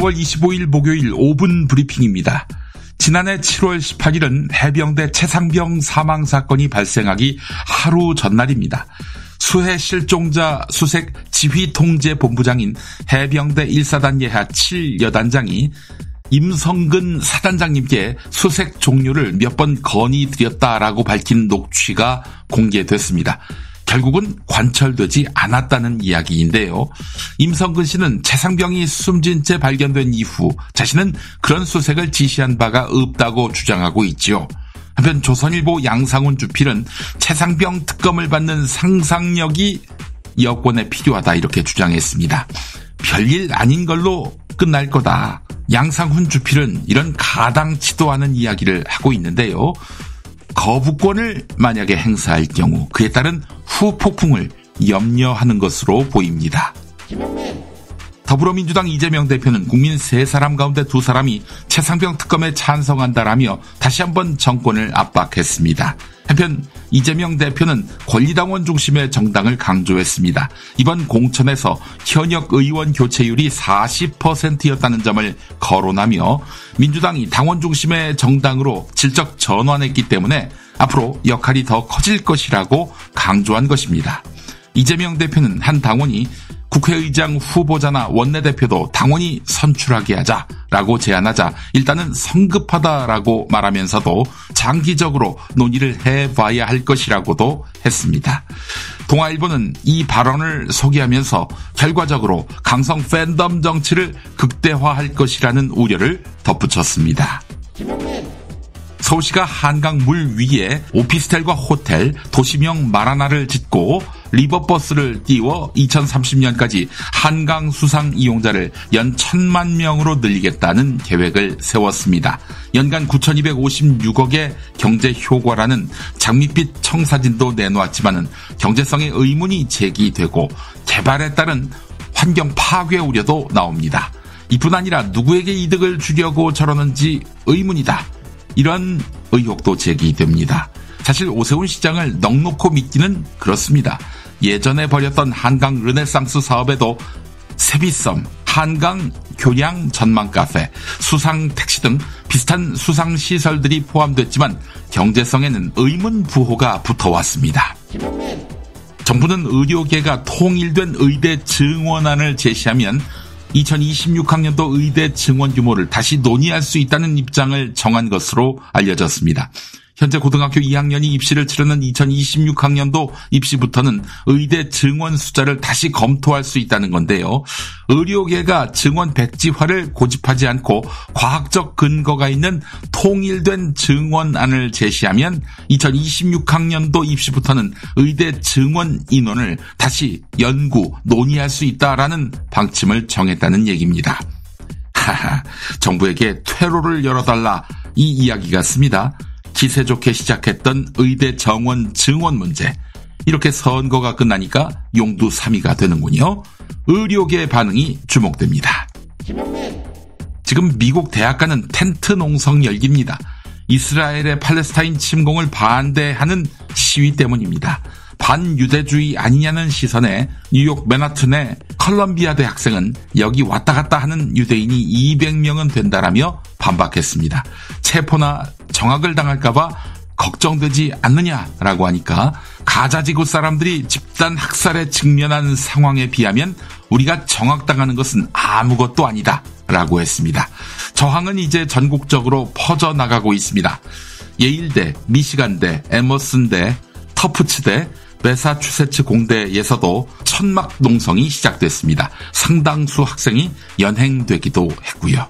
10월 25일 목요일 5분 브리핑입니다. 지난해 7월 18일은 해병대 최상병 사망사건이 발생하기 하루 전날입니다. 수해 실종자 수색 지휘통제본부장인 해병대 1사단 예하 7여단장이 임성근 사단장님께 수색 종료를 몇 번 건의드렸다라고 밝힌 녹취가 공개됐습니다. 결국은 관철되지 않았다는 이야기인데요. 임성근 씨는 최상병이 숨진 채 발견된 이후 자신은 그런 수색을 지시한 바가 없다고 주장하고 있죠. 한편 조선일보 양상훈 주필은 최상병 특검을 받는 상상력이 여권에 필요하다 이렇게 주장했습니다. 별일 아닌 걸로 끝날 거다. 양상훈 주필은 이런 가당치도 않은 이야기를 하고 있는데요. 거부권을 만약에 행사할 경우 그에 따른 후폭풍을 염려하는 것으로 보입니다. 더불어민주당 이재명 대표는 국민 3사람 가운데 2사람이 최상병 특검에 찬성한다라며 다시 한번 정권을 압박했습니다. 한편 이재명 대표는 권리당원 중심의 정당을 강조했습니다. 이번 공천에서 현역 의원 교체율이 40%였다는 점을 거론하며 민주당이 당원 중심의 정당으로 질적 전환했기 때문에 앞으로 역할이 더 커질 것이라고 강조한 것입니다. 이재명 대표는 한 당원이 국회의장 후보자나 원내대표도 당원이 선출하게 하자라고 제안하자 일단은 성급하다라고 말하면서도 장기적으로 논의를 해봐야 할 것이라고도 했습니다. 동아일보는 이 발언을 소개하면서 결과적으로 강성 팬덤 정치를 극대화할 것이라는 우려를 덧붙였습니다. 서울시가 한강 물 위에 오피스텔과 호텔, 도시명 마라나를 짓고 리버버스를 띄워 2030년까지 한강 수상 이용자를 연 1,000만 명으로 늘리겠다는 계획을 세웠습니다. 연간 9,256억의 경제 효과라는 장밋빛 청사진도 내놓았지만은 경제성의 의문이 제기되고 개발에 따른 환경 파괴 우려도 나옵니다. 이뿐 아니라 누구에게 이득을 주려고 저러는지 의문이다. 이런 의혹도 제기됩니다. 사실 오세훈 시장을 넉놓고 믿기는 그렇습니다. 예전에 벌였던 한강 르네상스 사업에도 세비섬, 한강 교량 전망 카페, 수상 택시 등 비슷한 수상 시설들이 포함됐지만 경제성에는 의문 부호가 붙어왔습니다. 정부는 의료계가 통일된 의대 증원안을 제시하면 2026학년도 의대 증원 규모를 다시 논의할 수 있다는 입장을 정한 것으로 알려졌습니다. 현재 고등학교 2학년이 입시를 치르는 2026학년도 입시부터는 의대 증원 숫자를 다시 검토할 수 있다는 건데요. 의료계가 증원 백지화를 고집하지 않고 과학적 근거가 있는 통일된 증원안을 제시하면 2026학년도 입시부터는 의대 증원 인원을 다시 연구, 논의할 수 있다라는 방침을 정했다는 얘기입니다. 하하, 정부에게 퇴로를 열어달라 이 이야기 같습니다. 기세 좋게 시작했던 의대 정원 증원 문제. 이렇게 선거가 끝나니까 용두사미가 되는군요. 의료계 반응이 주목됩니다. 지금 미국 대학가는 텐트 농성 열기입니다. 이스라엘의 팔레스타인 침공을 반대하는 시위 때문입니다. 반유대주의 아니냐는 시선에 뉴욕 맨하튼의 컬럼비아 대학생은 여기 왔다 갔다 하는 유대인이 200명은 된다라며 반박했습니다. 체포나 정학을 당할까봐 걱정되지 않느냐라고 하니까 가자지구 사람들이 집단 학살에 직면한 상황에 비하면 우리가 정학당하는 것은 아무것도 아니다 라고 했습니다. 저항은 이제 전국적으로 퍼져나가고 있습니다. 예일대, 미시간대, 에머슨대, 터프츠대, 매사추세츠 공대에서도 천막 농성이 시작됐습니다. 상당수 학생이 연행되기도 했고요.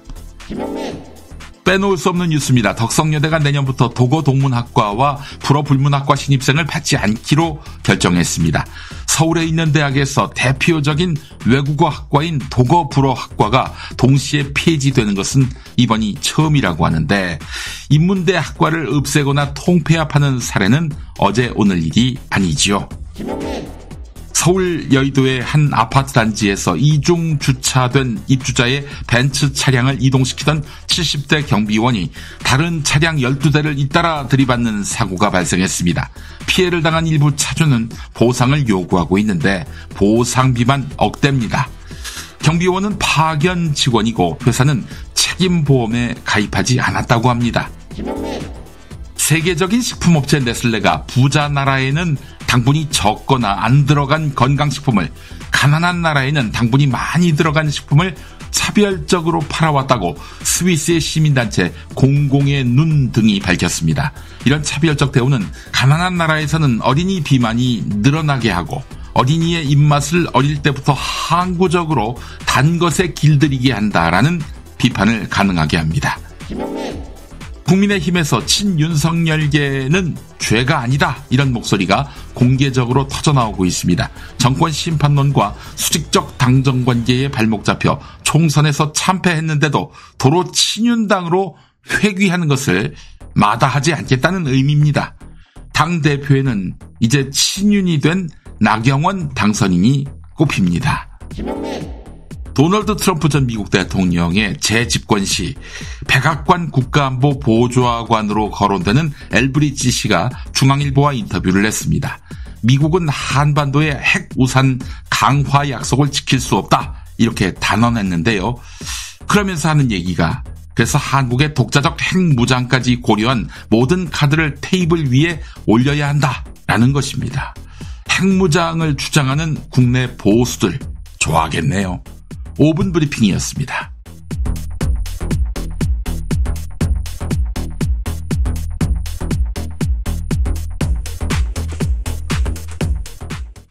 빼놓을 수 없는 뉴스입니다. 덕성여대가 내년부터 도고동문학과와 불어불문학과 신입생을 받지 않기로 결정했습니다. 서울에 있는 대학에서 대표적인 외국어 학과인 도거불어학과가 동시에 폐지되는 것은 이번이 처음이라고 하는데 인문대 학과를 없애거나 통폐합하는 사례는 어제 오늘 일이 아니지요. 서울 여의도의 한 아파트 단지에서 이중 주차된 입주자의 벤츠 차량을 이동시키던 70대 경비원이 다른 차량 12대를 잇따라 들이받는 사고가 발생했습니다. 피해를 당한 일부 차주는 보상을 요구하고 있는데 보상비만 억대입니다. 경비원은 파견 직원이고 회사는 책임보험에 가입하지 않았다고 합니다. 세계적인 식품업체 네슬레가 부자 나라에는 당분이 적거나 안 들어간 건강식품을, 가난한 나라에는 당분이 많이 들어간 식품을 차별적으로 팔아왔다고 스위스의 시민단체 공공의 눈 등이 밝혔습니다. 이런 차별적 대우는 가난한 나라에서는 어린이 비만이 늘어나게 하고 어린이의 입맛을 어릴 때부터 항구적으로 단 것에 길들이게 한다라는 비판을 가능하게 합니다. 국민의힘에서 친윤석열계는 죄가 아니다, 이런 목소리가 공개적으로 터져나오고 있습니다. 정권 심판론과 수직적 당정관계에 발목 잡혀 총선에서 참패했는데도 도로 친윤당으로 회귀하는 것을 마다하지 않겠다는 의미입니다. 당대표에는 이제 친윤이 된 나경원 당선인이 꼽힙니다. 도널드 트럼프 전 미국 대통령의 재집권 시 백악관 국가안보 보좌관으로 거론되는 엘브리지 씨가 중앙일보와 인터뷰를 했습니다. 미국은 한반도의 핵 우산 강화 약속을 지킬 수 없다, 이렇게 단언했는데요. 그러면서 하는 얘기가, 그래서 한국의 독자적 핵무장까지 고려한 모든 카드를 테이블 위에 올려야 한다라는 것입니다. 핵무장을 주장하는 국내 보수들 좋아하겠네요. 5분 브리핑이었습니다.